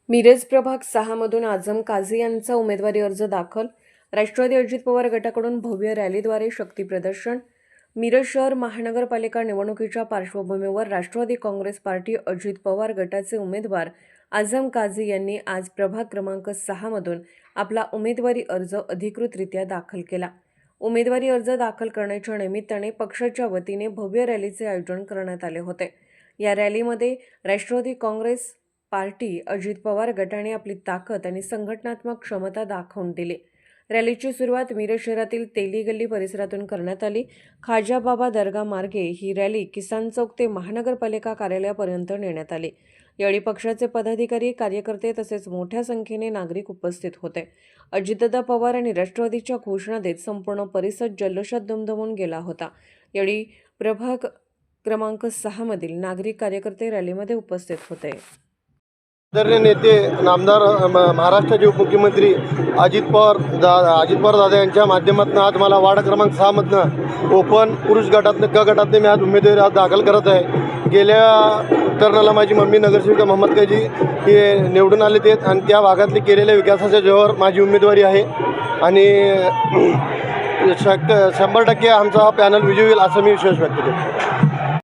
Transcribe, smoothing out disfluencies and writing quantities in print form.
मिरज प्रभाग 6 मधून आझम काझी यांचा उमेदवारी अर्ज दाखल. राष्ट्रवादी अजित पवार गटाकडून भव्य रॅलीद्वारे शक्ती प्रदर्शन. मिरज शहर महानगरपालिका निवडणुकीच्या पार्श्वभूमीवर राष्ट्रवादी काँग्रेस पार्टी अजित पवार गटाचे उमेदवार आझम काझी यांनी आज प्रभाग क्रमांक 6 मधून आपला उमेदवारी अर्ज अधिकृतरित्या दाखल केला. उमेदवारी अर्ज दाखल करण्याच्या निमित्ताने पक्षाच्या वतीने भव्य रॅलीचे आयोजन करण्यात आले होते. या रॅलीमध्ये राष्ट्रवादी काँग्रेस पार्टी अजित पवार गटाने आपली ताकद आणि संघटनात्मक क्षमता दाखवून दिली. रॅलीची सुरुवात मिरज शहरातील तेली गल्ली परिसरातून करण्यात आली. खाजा बाबा दर्गा मार्गे ही रॅली किसान चौक ते महानगरपालिका कार्यालयापर्यंत नेण्यात आली. यावेळी पक्षाचे पदाधिकारी, कार्यकर्ते तसेच मोठ्या संख्येने नागरिक उपस्थित होते. अजितदादा पवार आणि राष्ट्रवादीच्या घोषणा देत संपूर्ण परिसर जल्लोषात दुमदुमून गेला होता. यावेळी प्रभाग क्रमांक 6 मधील नागरिक, कार्यकर्ते रॅलीमध्ये उपस्थित होते. आदरणीय नेते नामदार महाराष्ट्राचे उपमुख्यमंत्री अजित पवार दादा यांच्या माध्यमातून आज मला वार्ड क्रमांक 6 मधनं ओपन पुरुष गटातनं क गटातनं मी आज उमेदवारी आज दाखल करत आहे. गेल्या टर्नला माझी मम्मी नगरसेविका मोहम्मद काजी हे निवडून आले ते आणि त्या भागातले केलेल्या विकासाच्या जोरावर माझी उमेदवारी आहे आणि 100% आमचा हा पॅनल विजयी होईल असं मी विश्वास व्यक्त करतो.